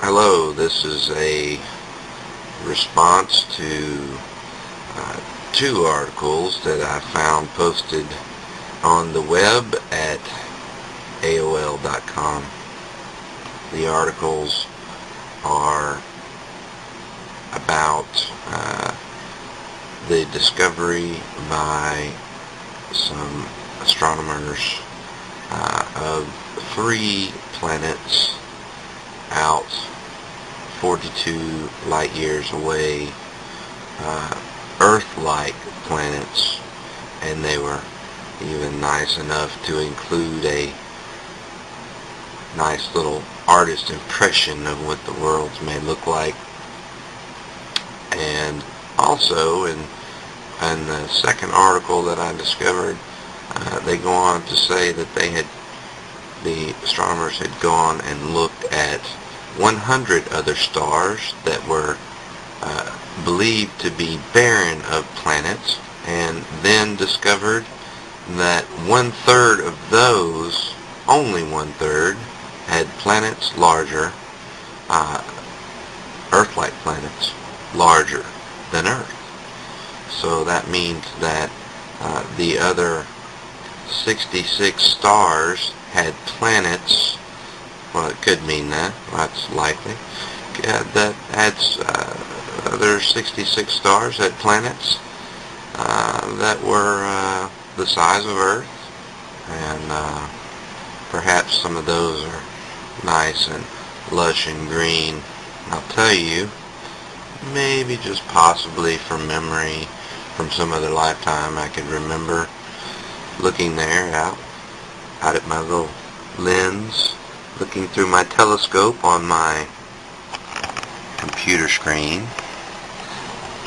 Hello, this is a response to two articles that I found posted on the web at AOL.com. The articles are about the discovery by some astronomers of 3 planets out 42 light years away, Earth-like planets, and they were even nice enough to include a nice little artist impression of what the worlds may look like. And also in the second article that I discovered, they go on to say that the astronomers had gone and looked at 100 other stars that were believed to be barren of planets, and then discovered that 1/3 of those, only 1/3, had planets larger, Earth-like planets, larger than Earth. So that means that the other 66 stars had planets. Well, it could mean that. That's likely. That adds other 66 stars had planets that were the size of Earth, and perhaps some of those are nice and lush and green. I'll tell you, maybe just possibly from memory from some other lifetime, I could remember looking there out at my little lens, looking through my telescope on my computer screen,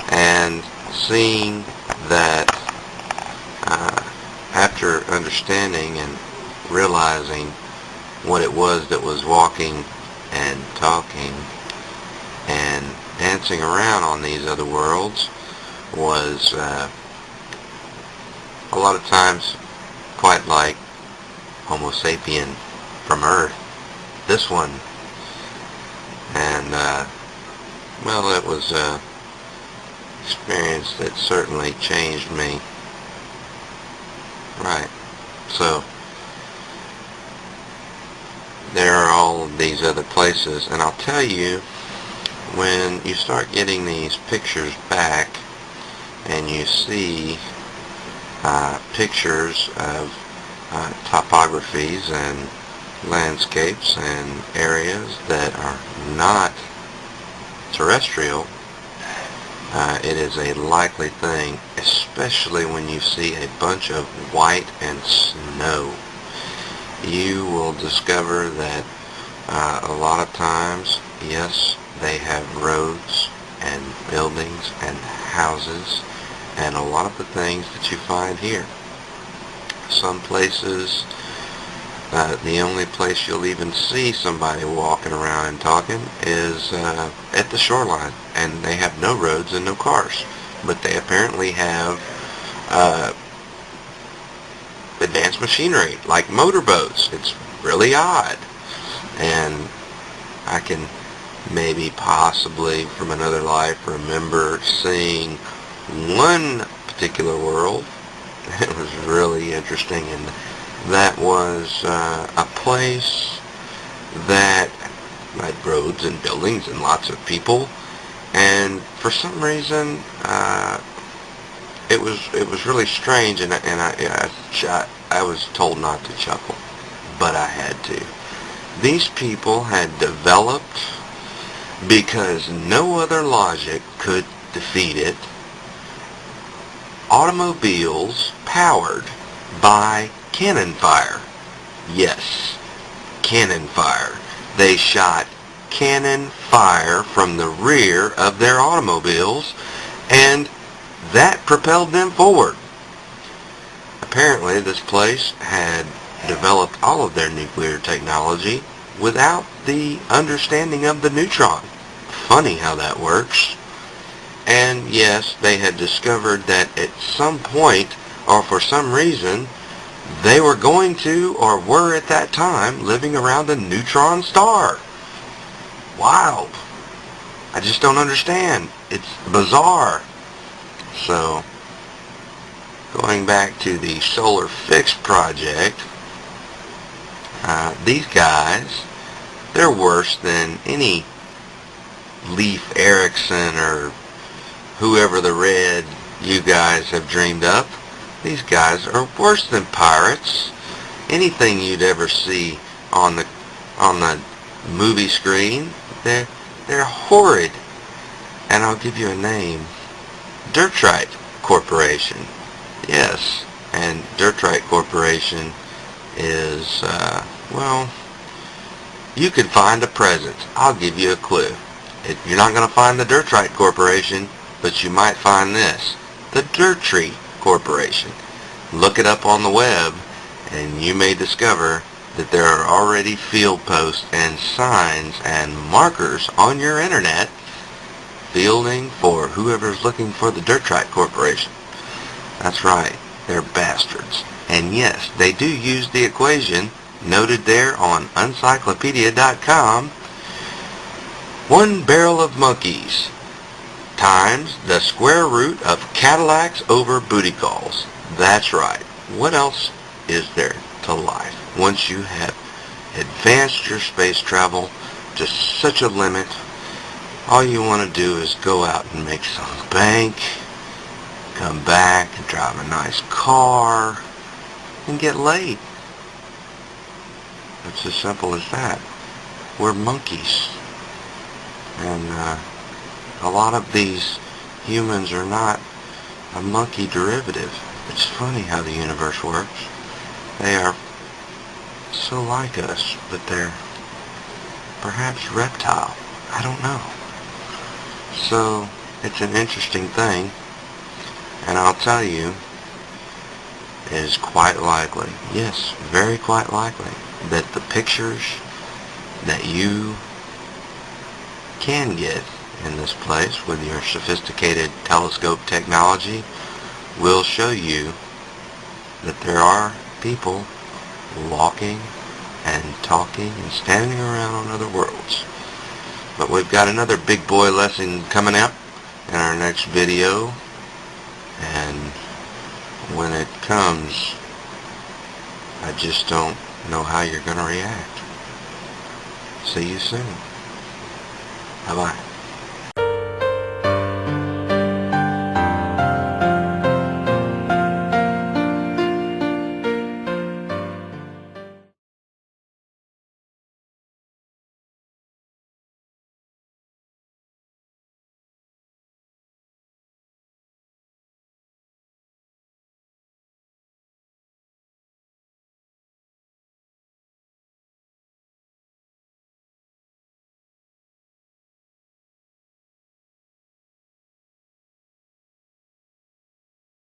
and seeing that after understanding and realizing what it was that was walking and talking and dancing around on these other worlds was a lot of times quite like Homo sapien from Earth, this one. And well, it was an experience that certainly changed me. Right. So there are all of these other places, and I'll tell you, when you start getting these pictures back and you see pictures of topographies and landscapes and areas that are not terrestrial, it is a likely thing, especially when you see a bunch of white and snow. You will discover that a lot of times, yes, they have roads and buildings and houses and a lot of the things that you find here. Some places, the only place you'll even see somebody walking around and talking is at the shoreline, and they have no roads and no cars, but they apparently have advanced machinery like motorboats. It's really odd, and I can maybe possibly from another life remember seeing one particular world. It was really interesting, and that was a place that had roads and buildings and lots of people, and for some reason it was really strange, and I was told not to chuckle, but I had to. These people had developed, because no other logic could defeat it, automobiles powered by cannon fire. Yes, cannon fire. They shot cannon fire from the rear of their automobiles, and that propelled them forward. Apparently, this place had developed all of their nuclear technology without the understanding of the neutron. Funny how that works. And yes, they had discovered that at some point, or for some reason, they were going to, or were at that time, living around a neutron star. wild. I just don't understand. It's bizarre. So, going back to the Solar Fix project, these guys, they're worse than any Leif Erikson or whoever the red you guys have dreamed up. These guys are worse than pirates. Anything you'd ever see on the movie screen, they're horrid. And I'll give you a name. Dirtrite Corporation. Yes, and Dirtrite Corporation is, well, you could find a present. I'll give you a clue. You're not going to find the Dirtrite Corporation, but you might find this. The Dirt Tree Corporation. Look it up on the web, and you may discover that there are already field posts and signs and markers on your internet fielding for whoever's looking for the Dirtrite Corporation. That's right, they're bastards. And yes, they do use the equation noted there on Uncyclopedia.com. 1 barrel of monkeys times the square root of Cadillacs over booty calls. That's right. What else is there to life once you have advanced your space travel to such a limit? All you want to do is go out and make some bank, come back and drive a nice car, and get laid. It's as simple as that. We're monkeys. And a lot of these humans are not a monkey derivative. It's funny how the universe works. They are so like us, but they're perhaps reptile. I don't know. So it's an interesting thing, and I'll tell you, it is quite likely, yes, very quite likely, that the pictures that you can get in this place with your sophisticated telescope technology will show you that there are people walking and talking and standing around on other worlds. But we've got another big boy lesson coming up in our next video, and when it comes, I just don't know how you're going to react. See you soon.